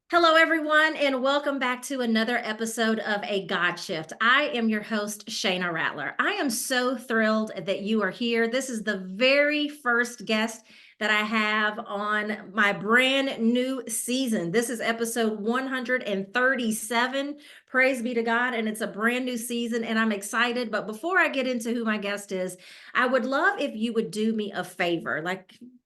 Hello, everyone, and welcome back to another episode of A God Shift. I am your host, Shayna Rattler. I am so thrilled that you are here. This is the very first guest that I have on my brand new season. This is episode 137. Praise be to God, and it's a brand new season, and I'm excited. But before I get into who my guest is, I would love if you would do me a favor.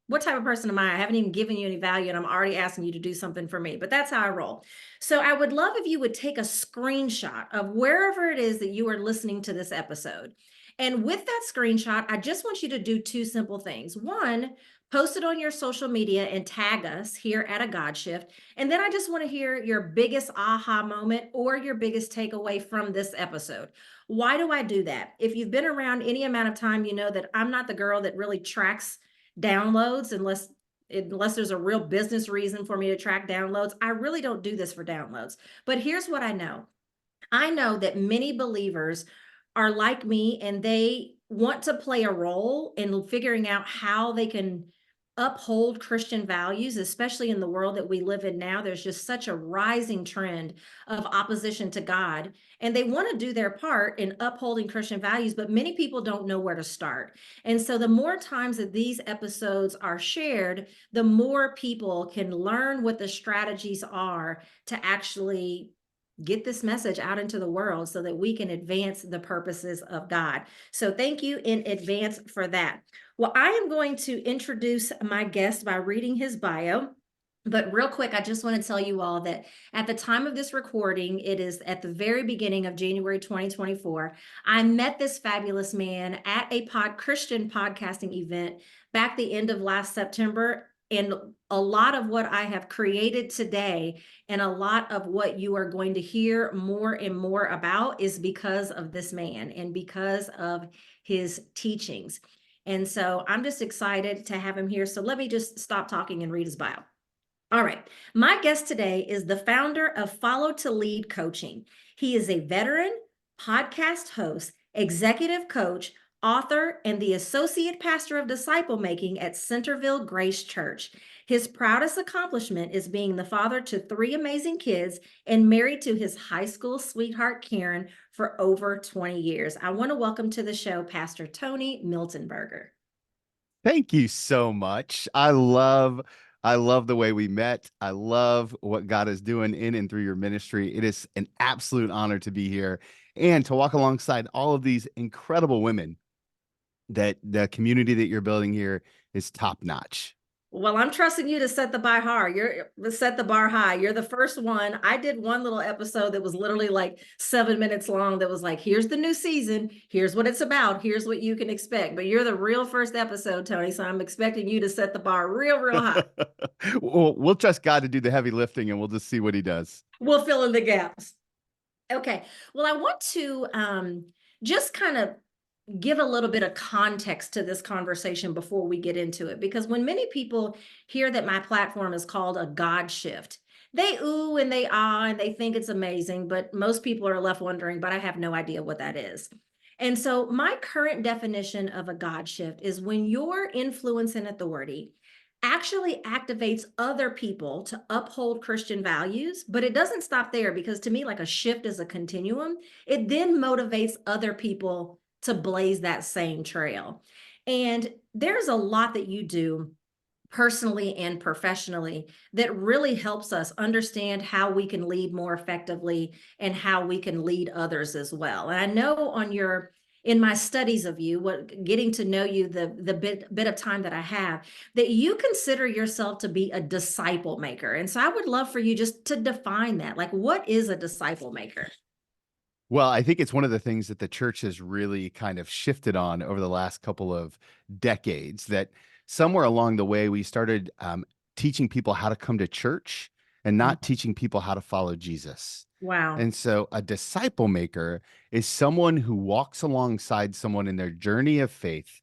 What type of person am I? I haven't even given you any value and I'm already asking you to do something for me, but that's how I roll. So I would love if you would take a screenshot of wherever it is that you are listening to this episode. And with that screenshot, I just want you to do two simple things. One, post it on your social media and tag us here at A God Shift. And then I just want to hear your biggest aha moment or your biggest takeaway from this episode. Why do I do that? If you've been around any amount of time, you know that I'm not the girl that really tracks downloads unless there's a real business reason for me to track downloads. I really don't do this for downloads. But here's what I know. I know that many believers are like me and they want to play a role in figuring out how they can uphold Christian values, especially in the world that we live in now. There's just such a rising trend of opposition to God, and they want to do their part in upholding Christian values, but many people don't know where to start. And so, the more times that these episodes are shared, the more people can learn what the strategies are to actually get this message out into the world so that we can advance the purposes of God. So thank you in advance for that. Well, I am going to introduce my guest by reading his bio. But real quick, I just want to tell you all that at the time of this recording, it is at the very beginning of January 2024. I met this fabulous man at a Christian podcasting event back the end of last September. And a lot of what I have created today and a lot of what you are going to hear more and more about is because of this man and because of his teachings. And so I'm just excited to have him here. So let me just stop talking and read his bio. All right. My guest today is the founder of Follow to Lead Coaching. He is a veteran, podcast host, executive coach, author, and the associate pastor of disciple making at Centerville Grace Church. His proudest accomplishment is being the father to three amazing kids and married to his high school sweetheart, Karen, for over 20 years. I want to welcome to the show Pastor Tony Miltenberger. Thank you so much. I love the way we met. I love what God is doing in and through your ministry. It is an absolute honor to be here and to walk alongside all of these incredible women that the community that you're building here is top notch. Well, I'm trusting you to set the bar high. Set the bar high. You're the first one. I did one little episode that was literally like 7 minutes long. That was like, here's the new season. Here's what it's about. Here's what you can expect. But you're the real first episode, Tony. So I'm expecting you to set the bar real, real high. We'll trust God to do the heavy lifting and we'll just see what he does. We'll fill in the gaps. Okay. Well, I want to just kind of give a little bit of context to this conversation before we get into it. Because when many people hear that my platform is called a God Shift, they ooh and they ah and they think it's amazing, but most people are left wondering, but I have no idea what that is. And so my current definition of a God shift is when your influence and authority actually activates other people to uphold Christian values, but it doesn't stop there because to me, like a shift is a continuum. It then motivates other people to blaze that same trail. And there's a lot that you do personally and professionally that really helps us understand how we can lead more effectively and how we can lead others as well. And I know in my studies of you, getting to know you the bit of time that I have, that you consider yourself to be a disciple maker. And so I would love for you just to define that. Like, what is a disciple maker? Well, I think it's one of the things that the church has really kind of shifted on over the last couple of decades, that somewhere along the way we started teaching people how to come to church and not teaching people how to follow Jesus. Wow. And so a disciple maker is someone who walks alongside someone in their journey of faith,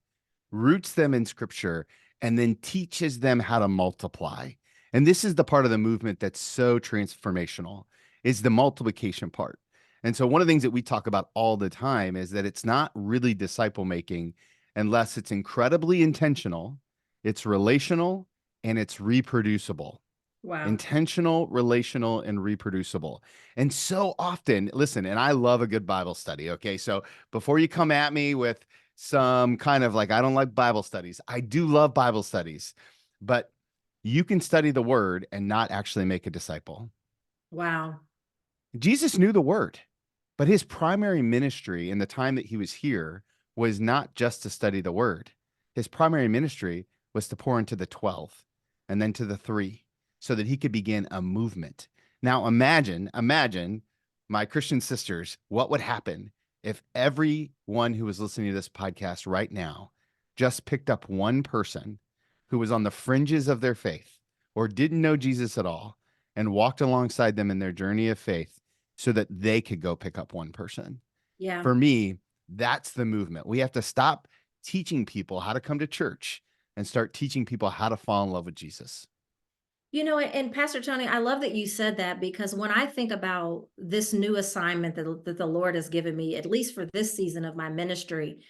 roots them in scripture, and then teaches them how to multiply. And this is the part of the movement that's so transformational, is the multiplication part. And so one of the things that we talk about all the time is that it's not really disciple making unless it's incredibly intentional, it's relational, and it's reproducible. Wow. intentional, relational, and reproducible. And so often, listen, and I love a good Bible study. Okay. So before you come at me with some kind of like, I don't like Bible studies, I do love Bible studies, but you can study the word and not actually make a disciple. Wow. Jesus knew the word, but his primary ministry in the time that he was here was not just to study the word. His primary ministry was to pour into the 12 and then to the three so that he could begin a movement. Now imagine my Christian sisters, what would happen if everyone who was listening to this podcast right now just picked up one person who was on the fringes of their faith or didn't know Jesus at all and walked alongside them in their journey of faith so that they could go pick up one person. Yeah. For me, that's the movement. We have to stop teaching people how to come to church and start teaching people how to fall in love with Jesus. And Pastor Tony, I love that you said that because when I think about this new assignment that the Lord has given me, at least for this season of my ministry,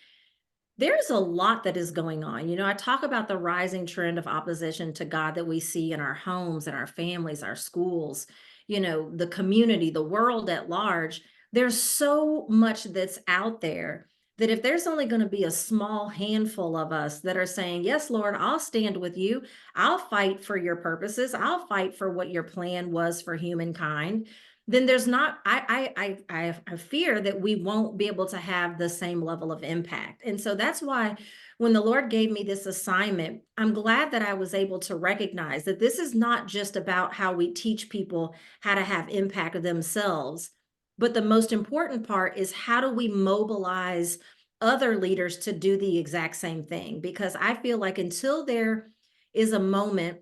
there's a lot that is going on. I talk about the rising trend of opposition to God that we see in our homes and our families, our schools, the community, the world at large. There's so much that's out there that if there's only going to be a small handful of us that are saying, "Yes, Lord, I'll stand with you. I'll fight for your purposes. I'll fight for what your plan was for humankind." Then there's not I fear that we won't be able to have the same level of impact. And so that's why when the Lord gave me this assignment, I'm glad that I was able to recognize that this is not just about how we teach people how to have impact of themselves, but the most important part is how do we mobilize other leaders to do the exact same thing? Because I feel like until there is a moment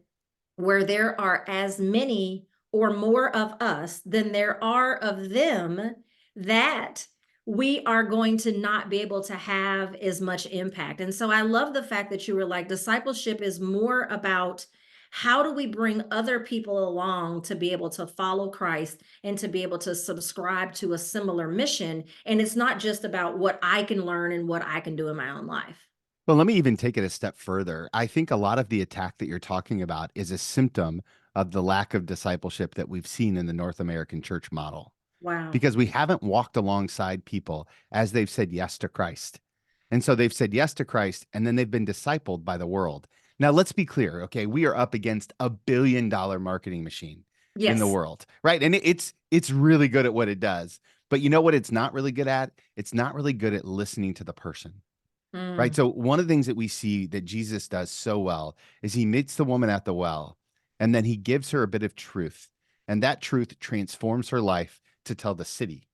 where there are as many or more of us than there are of them, that we are going to not be able to have as much impact. And so I love the fact that you were like, discipleship is more about how do we bring other people along to be able to follow Christ and to be able to subscribe to a similar mission. And it's not just about what I can learn and what I can do in my own life. Well, let me even take it a step further. I think a lot of the attack that you're talking about is a symptom of the lack of discipleship that we've seen in the North American church model Wow. because we haven't walked alongside people as they've said yes to Christ. And so they've said yes to Christ and then they've been discipled by the world. Now, let's be clear, okay? We are up against $1 billion marketing machine in the Yes. world, right? And it's really good at what it does. But you know what it's not really good at? It's not really good at listening to the person. Right. Mm, So one of the things that we see that Jesus does so well is he meets the woman at the well and then he gives her a bit of truth. And that truth transforms her life to tell the city.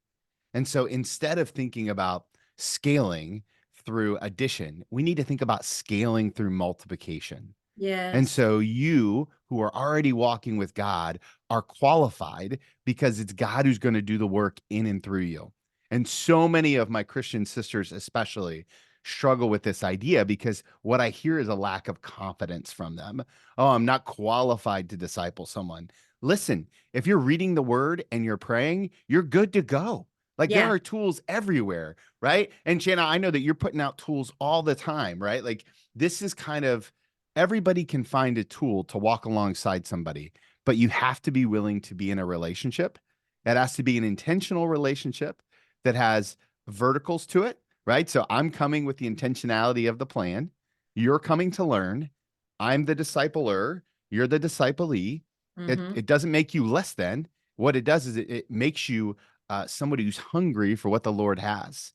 And so instead of thinking about scaling through addition, we need to think about scaling through multiplication. And yes. so you who are already walking with God are qualified because it's God who's going to do the work in and through you. And so many of my Christian sisters, especially, struggle with this idea because what I hear is a lack of confidence from them. Oh, I'm not qualified to disciple someone. Listen, if you're reading the word and you're praying, you're good to go. Like there Yeah. are tools everywhere, right? And Shanna, I know that you're putting out tools all the time, right? Like this is kind of everybody can find a tool to walk alongside somebody, but you have to be willing to be in a relationship. It has to be an intentional relationship that has verticals to it, right? So I'm coming with the intentionality of the plan. You're coming to learn. I'm the discipler. You're the disciplee. It Hmm. doesn't make you less than. What it does is it makes you somebody who's hungry for what the Lord has.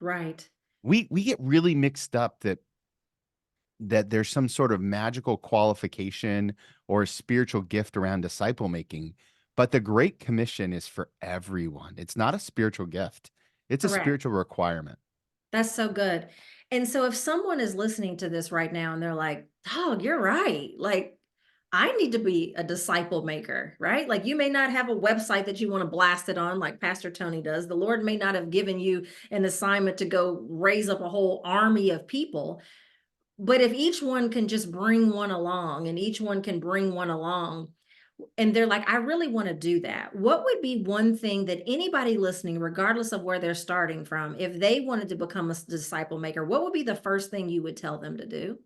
Right. We get really mixed up that there's some sort of magical qualification or spiritual gift around disciple making. But the Great Commission is for everyone. It's not a spiritual gift, it's a Correct. spiritual requirement. That's so good. And so if someone is listening to this right now and they're like, "Oh, you're right. Like, I need to be a disciple maker," right? Like, you may not have a website that you want to blast it on like Pastor Tony does. The Lord may not have given you an assignment to go raise up a whole army of people. But if each one can just bring one along and each one can bring one along, and they're like, I really want to do that. What would be one thing that anybody listening, regardless of where they're starting from, if they wanted to become a disciple maker, what would be the first thing you would tell them to do?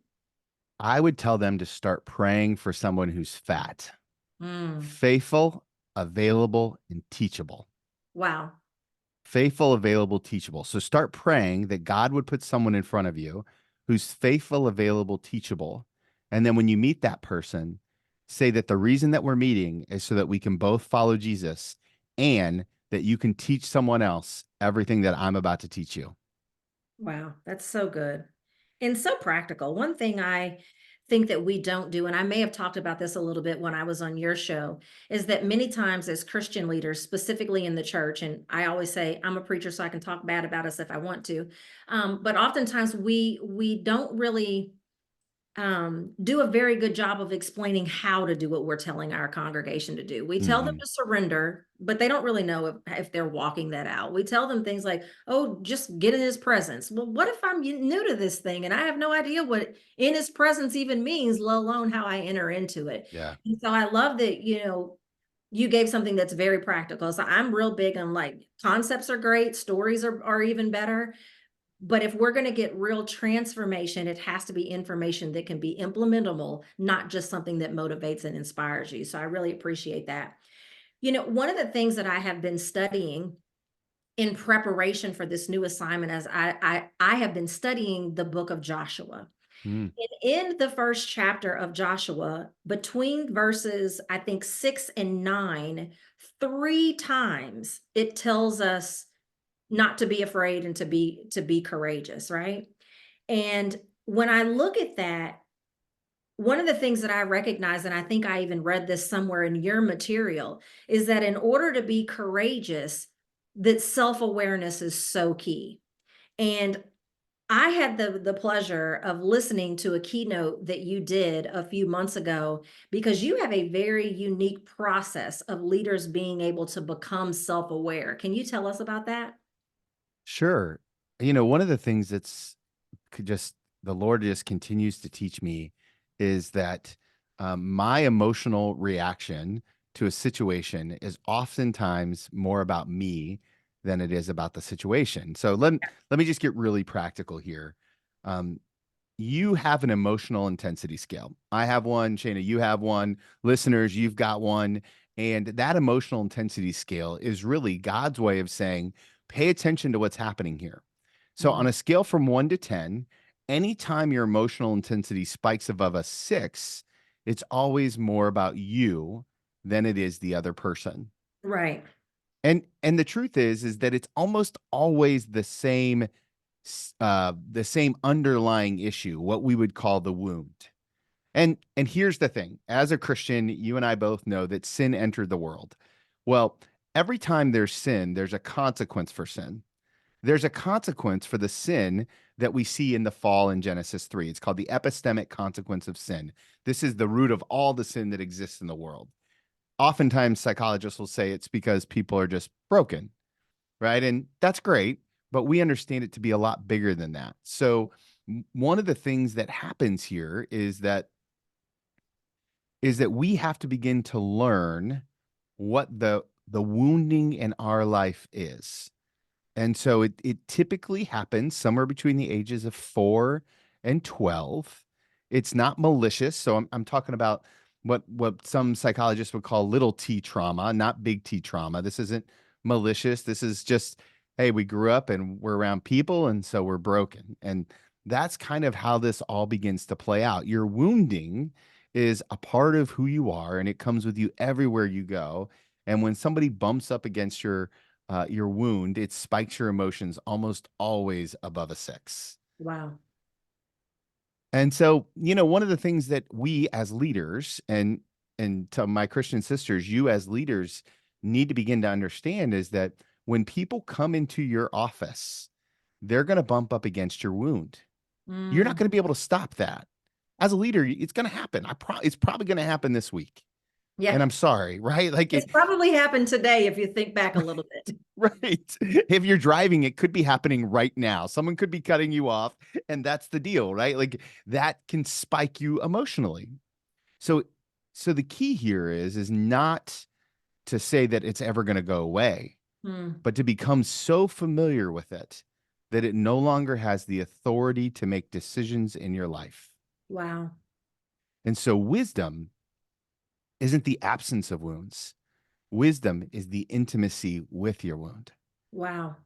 I would tell them to start praying for someone who's fat. Mm. Faithful, available, and teachable. Wow. Faithful, available, teachable. So start praying that God would put someone in front of you who's faithful, available, teachable. And then when you meet that person, say that the reason that we're meeting is so that we can both follow Jesus and that you can teach someone else everything that I'm about to teach you. Wow, that's so good and so practical. One thing I think that we don't do, and I may have talked about this a little bit when I was on your show, is that many times as Christian leaders, specifically in the church, and I always say I'm a preacher, so I can talk bad about us if I want to, but oftentimes we don't really do a very good job of explaining how to do what we're telling our congregation to do. We tell them Mhm. to surrender, but they don't really know if they're walking that out. We tell them things like, oh, just get in his presence. Well, what if I'm new to this thing and I have no idea what in his presence even means, let alone how I enter into it? Yeah. And so I love that, you gave something that's very practical. So I'm real big on like concepts are great, stories are even better. But if we're going to get real transformation, it has to be information that can be implementable, not just something that motivates and inspires you. So I really appreciate that. One of the things that I have been studying in preparation for this new assignment as I have been studying the book of Joshua. Mm. And in the first chapter of Joshua, between verses, I think 6 and 9, three times it tells us not to be afraid and to be courageous, right? And when I look at that, one of the things that I recognize, and I think I even read this somewhere in your material, is that in order to be courageous, that self-awareness is so key. And I had the pleasure of listening to a keynote that you did a few months ago because you have a very unique process of leaders being able to become self-aware. Can you tell us about that? Sure. One of the things that's just the Lord just continues to teach me is that my emotional reaction to a situation is oftentimes more about me than it is about the situation. So let me just get really practical here. Um, you have an emotional intensity scale. I have one, Shayna, you have one, listeners, you've got one. And that emotional intensity scale is really God's way of saying, pay attention to what's happening here. So, Mm, on a scale from 1 to 10, anytime your emotional intensity spikes above a 6, it's always more about you than it is the other person. right. And the truth is that it's almost always the same underlying issue, what we would call the wound. And here's the thing: as a Christian, you and I both know that sin entered the world. Well, every time there's sin, there's a consequence for sin. There's a consequence for the sin that we see in the fall in Genesis 3. It's called the epistemic consequence of sin. This is the root of all the sin that exists in the world. Oftentimes, psychologists will say it's because people are just broken, right? And that's great, but we understand it to be a lot bigger than that. So, one of the things that happens here is that we have to begin to learn what the wounding in our life is. And so it typically happens somewhere between the ages of 4 and 12. It's not malicious. So I'm talking about what some psychologists would call little t trauma, not big T trauma. This isn't malicious. This is just, hey, we grew up and we're around people, and so we're broken. And that's kind of how this all begins to play out. Your wounding is a part of who you are, and it comes with you everywhere you go. And when somebody bumps up against your wound, it spikes your emotions almost always above a 6. Wow. And so, one of the things that we as leaders and to my Christian sisters, you as leaders need to begin to understand is that when people come into your office, they're going to bump up against your wound. You're not Mm. going to be able to stop that. As a leader, it's going to happen. It's probably going to happen this week. Yeah. And I'm sorry, right? Like It's probably happened today if you think back a little bit. right. If you're driving, it could be happening right now. Someone could be cutting you off, and that's the deal, right? Like that can spike you emotionally. So so the key here is not to say that it's ever going to go away, Mm. but to become so familiar with it that it no longer has the authority to make decisions in your life. Wow. And so wisdom isn't the absence of wounds. Wisdom is the intimacy with your wound. Wow.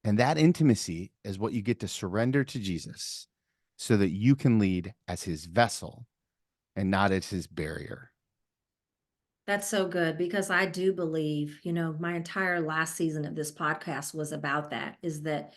And that intimacy is what you get to surrender to Jesus so that you can lead as his vessel and not as his barrier. That's so good because I do believe, my entire last season of this podcast was about that, is that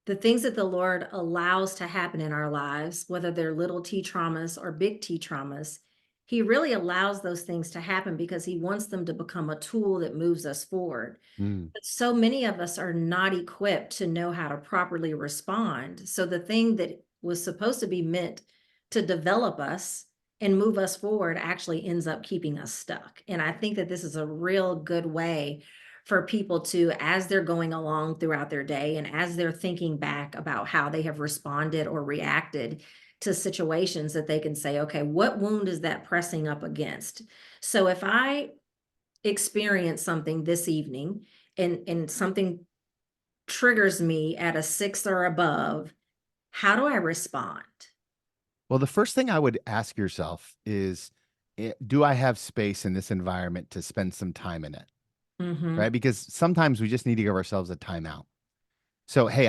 the things that the Lord allows to happen in our lives, whether they're little t traumas or big T traumas, He really allows those things to happen because He wants them to become a tool that moves us forward. Mm. But so many of us are not equipped to know how to properly respond. So the thing that was supposed to be meant to develop us and move us forward actually ends up keeping us stuck. And I think that this is a real good way for people to, as they're going along throughout their day and as they're thinking back about how they have responded or reacted to situations, that they can say, okay, what wound is that pressing up against? So if I experience something this evening and something triggers me at a 6 or above, how do I respond? Well, the first thing I would ask yourself is, do I have space in this environment to spend some time in it? Right? Mhm. Because sometimes we just need to give ourselves a timeout. So, hey,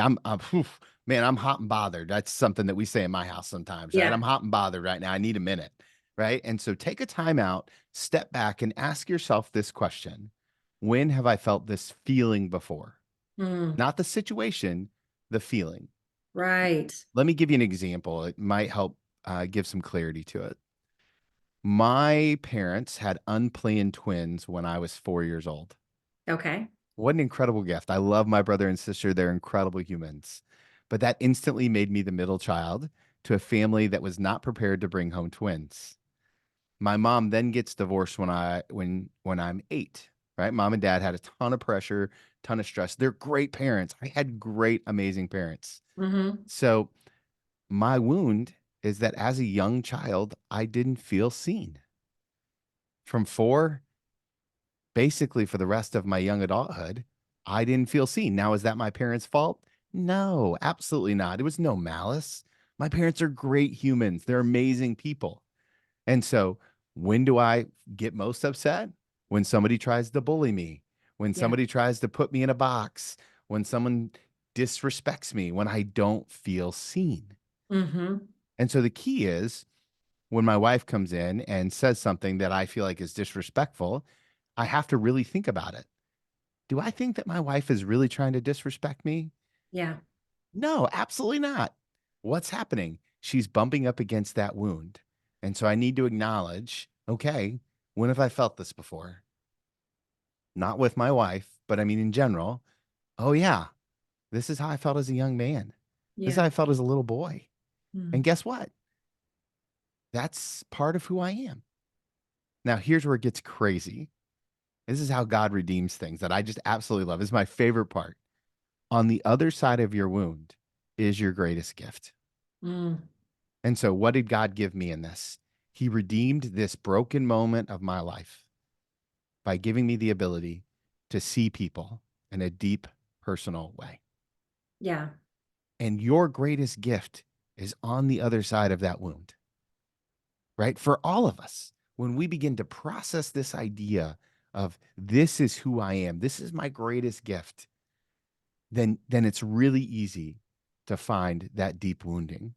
man, I'm hot and bothered. That's something that we say in my house sometimes, right? Yeah. I'm hot and bothered right now. I need a minute, right? And so take a timeout, step back, and ask yourself this question: when have I felt this feeling before? Mm. Not the situation, the feeling. Right. Let me give you an example. It might help give some clarity to it. My parents had unplanned twins when I was 4 years old. Okay. What an incredible gift. I love my brother and sister. They're incredible humans. But that instantly made me the middle child to a family that was not prepared to bring home twins. My mom then gets divorced when I'm 8, right? Mom and dad had a ton of pressure, ton of stress. They're great parents. I had great, amazing parents. Mhm. So my wound is that as a young child, I didn't feel seen. From 4, basically for the rest of my young adulthood, I didn't feel seen. Now, is that my parents' fault? No, absolutely not. It was no malice. My parents are great humans. They're amazing people. And so, when do I get most upset? When somebody tries to bully me, when Yeah. somebody tries to put me in a box, when someone disrespects me, when I don't feel seen. Mhm. And so, the key is when my wife comes in and says something that I feel like is disrespectful, I have to really think about it. Do I think that my wife is really trying to disrespect me? Yeah. No, absolutely not. What's happening? She's bumping up against that wound. And so I need to acknowledge, okay, when have I felt this before? Not with my wife, but I mean in general. Oh, yeah, this is how I felt as a young man. This is how Yeah. I felt as a little boy. And Mm. guess what? That's part of who I am. Now, here's where it gets crazy. This is how God redeems things that I just absolutely love. This is my favorite part. On the other side of your wound is your greatest gift. Mm. And so, what did God give me in this? He redeemed this broken moment of my life by giving me the ability to see people in a deep, personal way. Yeah. And your greatest gift is on the other side of that wound, right? For all of us, when we begin to process this idea of this is who I am, this is my greatest gift, then it's really easy to find that deep wounding.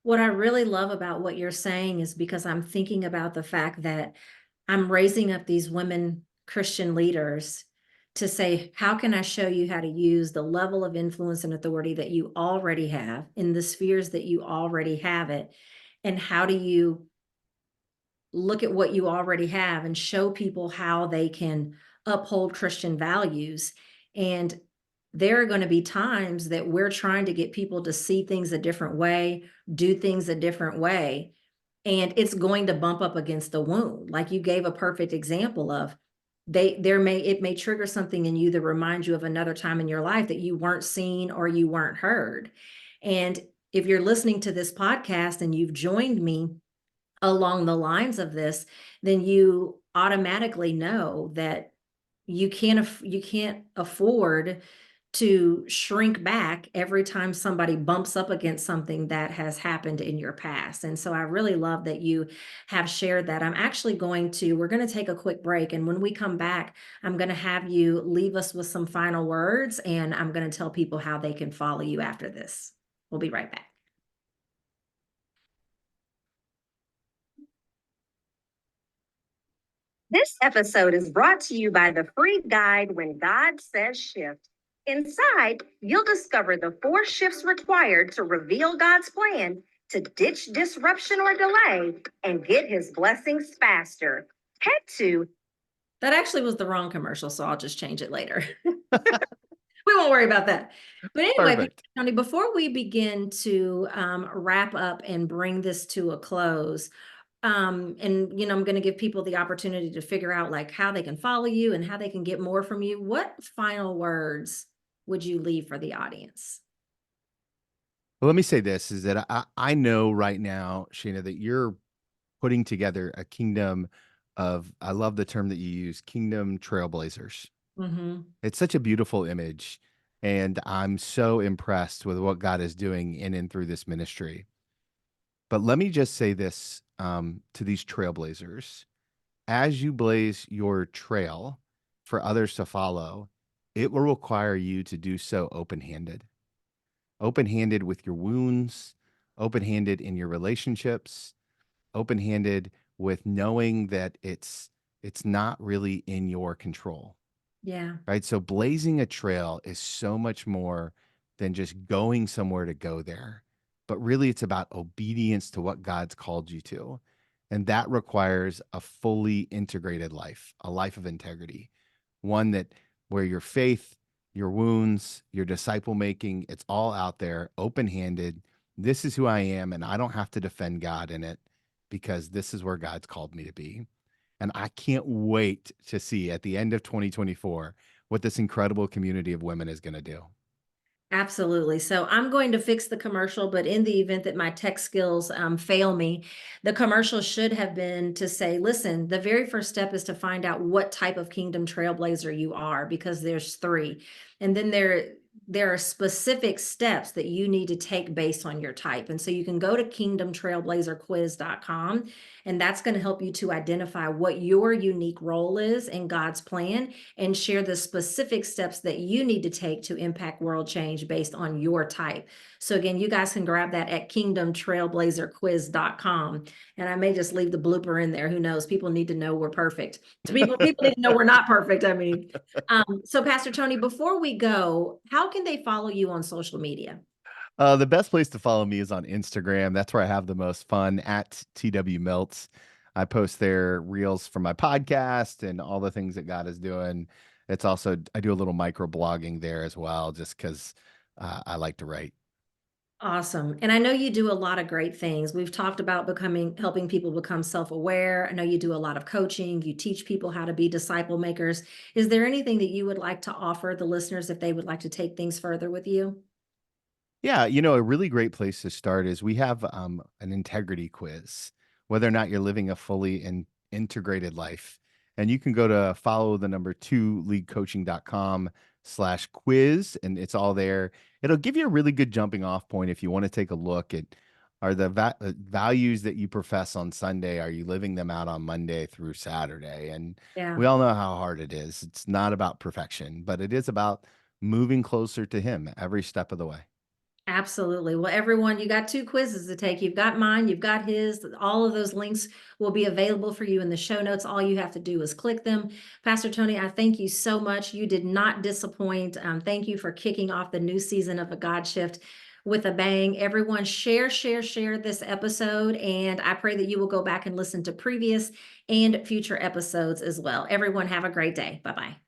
What I really love about what you're saying is because I'm thinking about the fact that I'm raising up these women Christian leaders to say, how can I show you how to use the level of influence and authority that you already have in the spheres that you already have it? And how do you look at what you already have and show people how they can uphold Christian values? And there are going to be times that we're trying to get people to see things a different way, do things a different way, and it's going to bump up against the wound. Like you gave a perfect example of, it may trigger something in you that reminds you of another time in your life that you weren't seen or you weren't heard. And if you're listening to this podcast and you've joined me along the lines of this, then you automatically know that you can't afford to shrink back every time somebody bumps up against something that has happened in your past. And so I really love that you have shared that. We're going to take a quick break. And when we come back, I'm going to have you leave us with some final words, and I'm going to tell people how they can follow you after this. We'll be right back. This episode is brought to you by the free guide When God Says Shift. Inside, you'll discover the 4 shifts required to reveal God's plan, to ditch disruption or delay, and get his blessings faster. Head to That actually was the wrong commercial, so I'll just change it later. We won't worry about that. But anyway, Perfect. Tony, before we begin to wrap up and bring this to a close, and I'm going to give people the opportunity to figure out like how they can follow you and how they can get more from you. What final words would you leave for the audience? Well, let me say this is that I know right now, Shayna, that you're putting together a kingdom of, I love the term that you use, kingdom trailblazers. Mm-hmm. It's such a beautiful image. And I'm so impressed with what God is doing in and through this ministry. But let me just say this to these trailblazers. As you blaze your trail for others to follow, it will require you to do so open handed with your wounds, open handed in your relationships, open handed with knowing that it's not really in your control. Yeah. Right. So blazing a trail is so much more than just going somewhere to go there, but really it's about obedience to what God's called you to. And that requires a fully integrated life, a life of integrity, one that where your faith, your wounds, your disciple making, it's all out there, open handed. This is who I am, and I don't have to defend God in it because this is where God's called me to be. And I can't wait to see at the end of 2024 what this incredible community of women is going to do. Absolutely. So I'm going to fix the commercial, but in the event that my tech skills fail me, the commercial should have been to say, listen, the very first step is to find out what type of kingdom trailblazer you are, because there's 3. And then there are specific steps that you need to take based on your type. And so you can go to kingdomtrailblazerquiz.com, and that's going to help you to identify what your unique role is in God's plan and share the specific steps that you need to take to impact world change based on your type. So again, you guys can grab that at kingdomtrailblazerquiz.com. And I may just leave the blooper in there. Who knows? People need to know we're perfect. People need to know we're not perfect. I mean, so Pastor Tony, before we go, how can they follow you on social media? The best place to follow me is on Instagram. That's where I have the most fun at TW Melts. I post there reels from my podcast and all the things that God is doing. It's also, I do a little micro blogging there as well, just because I like to write. Awesome. And I know you do a lot of great things. We've talked about helping people become self-aware. I know you do a lot of coaching. You teach people how to be disciple makers. Is there anything that you would like to offer the listeners if they would like to take things further with you? Yeah, a really great place to start is we have an integrity quiz, whether or not you're living a fully integrated life. And you can go to follow the number 2 leadcoaching.com/quiz, and it's all there. It'll give you a really good jumping off point if you want to take a look at are the values that you profess on Sunday, are you living them out on Monday through Saturday? And Yeah. we all know how hard it is. It's not about perfection, but it is about moving closer to Him every step of the way. Absolutely. Well, everyone, you got 2 quizzes to take. You've got mine, you've got his. All of those links will be available for you in the show notes. All you have to do is click them. Pastor Tony, I thank you so much. You did not disappoint. Thank you for kicking off the new season of A God Shift with a bang. Everyone, share this episode. And I pray that you will go back and listen to previous and future episodes as well. Everyone, have a great day. Bye bye.